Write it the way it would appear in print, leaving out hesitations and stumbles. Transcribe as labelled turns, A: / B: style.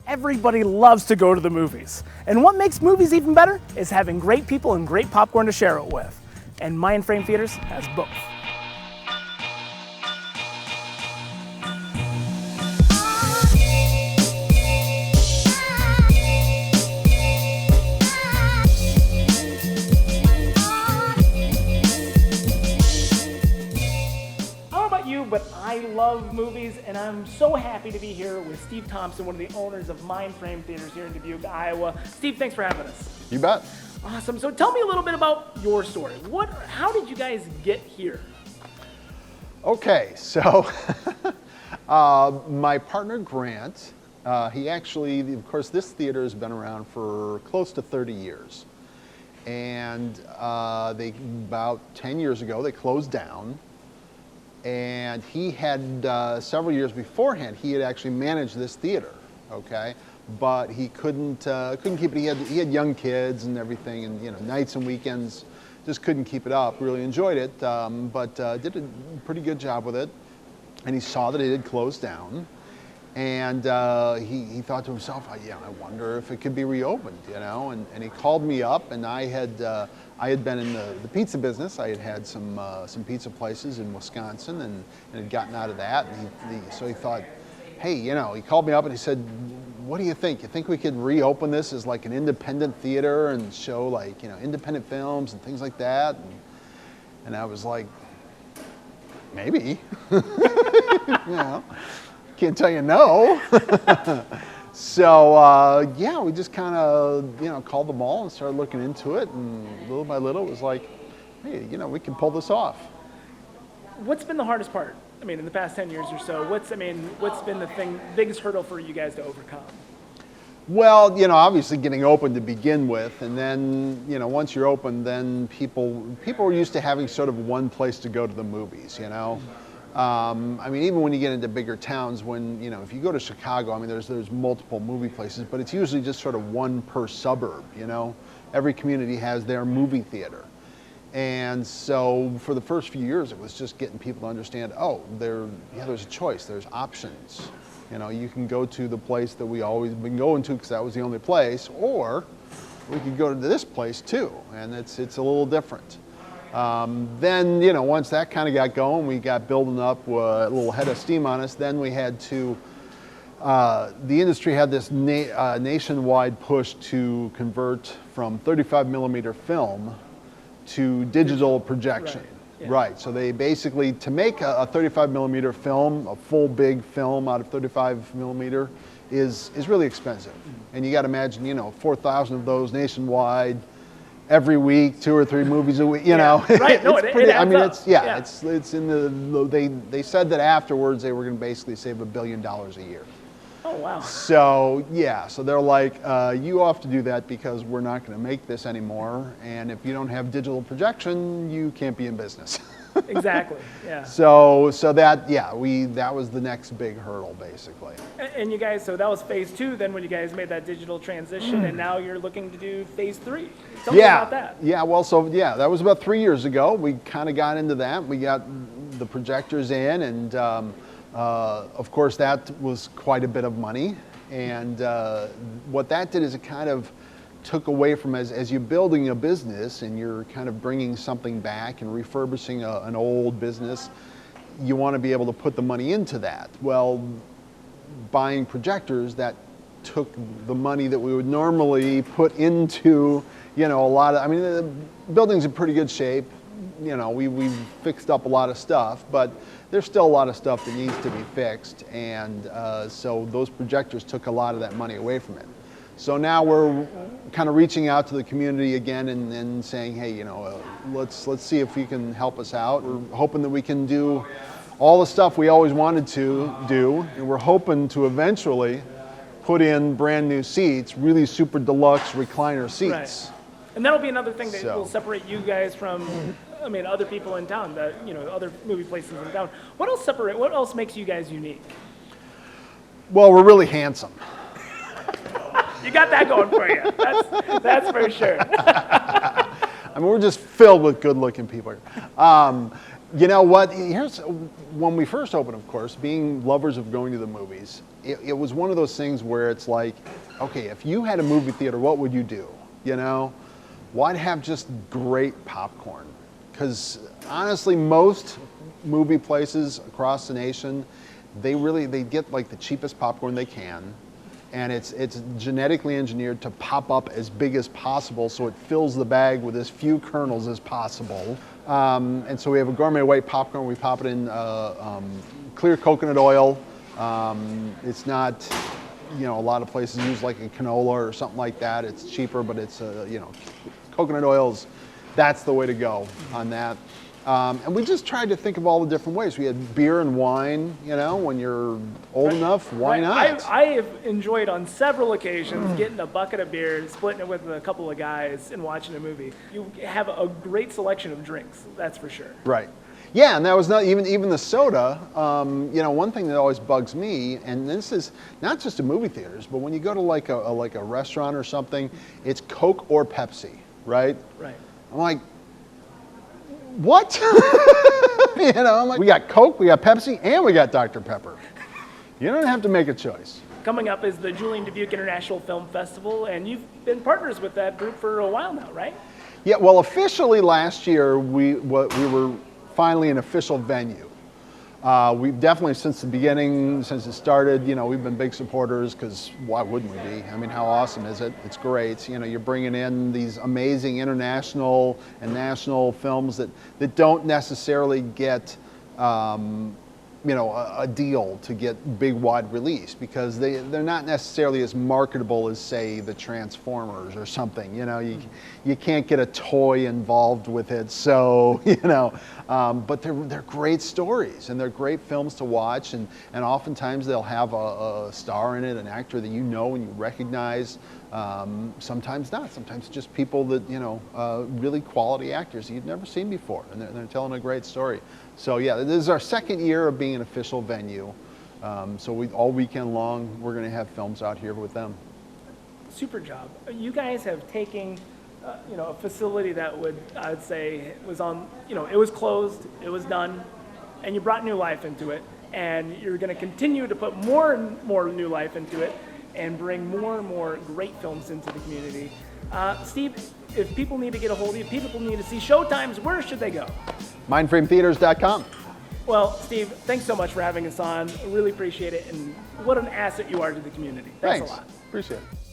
A: Everybody loves to go to the movies. And what makes movies even better is having great people and great popcorn to share it with. And Mindframe Theaters has both. But I love movies, and I'm so happy to be here with Steve Thompson, one of the owners of Mindframe Theaters here in Dubuque, Iowa. Steve, thanks for having us.
B: You bet.
A: Awesome. So tell me a little bit about your story. How did you guys get here?
B: Okay, so my partner Grant, he actually, of course, this theater has been around for close to 30 years. And about 10 years ago, they closed down. And he had, several years beforehand, he had actually managed this theater, okay? But he couldn't keep it. He had young kids and everything, and nights and weekends, just couldn't keep it up. Really enjoyed it, but did a pretty good job with it. And he saw that it had closed down, and he thought to himself, I wonder if it could be reopened, And he called me up, and I had been in the pizza business. I had had some pizza places in Wisconsin and had gotten out of that. And so he thought, hey, he called me up and he said, what do you think? You think we could reopen this as like an independent theater and show like, independent films and things like that? And I was like, maybe. Can't tell you no. So we just kind of called the mall and started looking into it, and little by little it was like, hey, we can pull this off.
A: What's been the hardest part? I mean, in the past 10 years or so, what's been the biggest hurdle for you guys to overcome?
B: Well, obviously getting open to begin with, and then once you're open, then people are used to having sort of one place to go to the movies, I mean, even when you get into bigger towns, when, if you go to Chicago, I mean, there's multiple movie places, but it's usually just sort of one per suburb, Every community has their movie theater. And so for the first few years, it was just getting people to understand, there's a choice, there's options. You can go to the place that we always been going to because that was the only place, or we could go to this place too, and it's a little different. Then, once that kind of got going, we got building up a little head of steam on us. Then we had to, the industry had this nationwide push to convert from 35 millimeter film to digital projection.
A: Right. Yeah.
B: Right. So they basically, to make a 35 millimeter film, a full big film out of 35 millimeter is really expensive. And you got to imagine, 4,000 of those nationwide, every week, 2 or 3 movies a week,
A: Right. No,
B: it's pretty, I mean,
A: up.
B: it's in the, they said that afterwards they were going to basically save $1 billion a year.
A: Oh, wow.
B: So, so they're like, you have to do that because we're not going to make this anymore. And if you don't have digital projection, you can't be in business.
A: Exactly, yeah.
B: So that was the next big hurdle, basically.
A: And you guys, so that was phase 2, then when you guys made that digital transition, and now you're looking to do phase 3. Tell me about that.
B: Yeah, well, that was about 3 years ago. We kind of got into that. We got the projectors in, and of course that was quite a bit of money. And what that did is it kind of took away from, as you're building a business and you're kind of bringing something back and refurbishing an old business, you want to be able to put the money into that. Well, buying projectors, that took the money that we would normally put into, a lot of, I mean, the building's in pretty good shape. We've fixed up a lot of stuff, but there's still a lot of stuff that needs to be fixed. And so those projectors took a lot of that money away from it. So now we're kind of reaching out to the community again and saying, hey, let's see if you can help us out. We're hoping that we can do all the stuff we always wanted to do, and we're hoping to eventually put in brand new seats, really super deluxe recliner seats.
A: Right. And that'll be another thing that will separate you guys from, other people in town, other movie places in town. What else makes you guys unique?
B: Well, we're really handsome.
A: You got that going for you. That's for sure.
B: I mean, we're just filled with good-looking people. You know what? When we first opened, of course, being lovers of going to the movies, it was one of those things where it's like, okay, if you had a movie theater, what would you do? You know, why'd have just great popcorn? Because honestly, most movie places across the nation, they get like the cheapest popcorn they can, and it's genetically engineered to pop up as big as possible, so it fills the bag with as few kernels as possible. And so we have a gourmet white popcorn. We pop it in clear coconut oil. It's not, you know, a lot of places use like a canola or something like that. It's cheaper, but it's you know, coconut oils. That's the way to go on that. And we just tried to think of all the different ways. We had beer and wine, you know, when you're old enough, why not?
A: I have enjoyed on several occasions getting a bucket of beer, splitting it with a couple of guys, and watching a movie. You have a great selection of drinks, that's for sure.
B: Right. Yeah, and that was not even the soda. You know, one thing that always bugs me, and this is not just in movie theaters, but when you go to like a restaurant or something, it's Coke or Pepsi, right?
A: Right.
B: I'm like, what? You know, I'm like, we got Coke, we got Pepsi, and we got Dr. Pepper. You don't have to make a choice.
A: Coming up is the Julian Dubuque International Film Festival, and you've been partners with that group for a while now, right?
B: Yeah, well, officially last year, we were finally an official venue. We've definitely, since the beginning, since it started, you know, we've been big supporters, because why wouldn't we be? I mean, how awesome is it? It's great. You know, you're bringing in these amazing international and national films that don't necessarily get, you know, a deal to get big wide release, because they're not necessarily as marketable as, say, the Transformers or something. You know, you can't get a toy involved with it, so, you know, but they're great stories, and they're great films to watch, and oftentimes they'll have a star in it, an actor that you know and you recognize. Sometimes not. Sometimes just people that, you know, really quality actors that you've never seen before, and they're telling a great story. So yeah, this is our second year of being an official venue. So all weekend long, we're going to have films out here with them.
A: Super job. You guys have taken, you know, a facility that I'd say was on, you know, it was closed, it was done, and you brought new life into it, and you're going to continue to put more and more new life into it, and bring more and more great films into the community. Steve, if people need to get a hold of you, people need to see showtimes, where should they go?
B: Mindframetheaters.com.
A: Well, Steve, thanks so much for having us on. I really appreciate it, and what an asset you are to the community. Thanks a lot.
B: Appreciate it.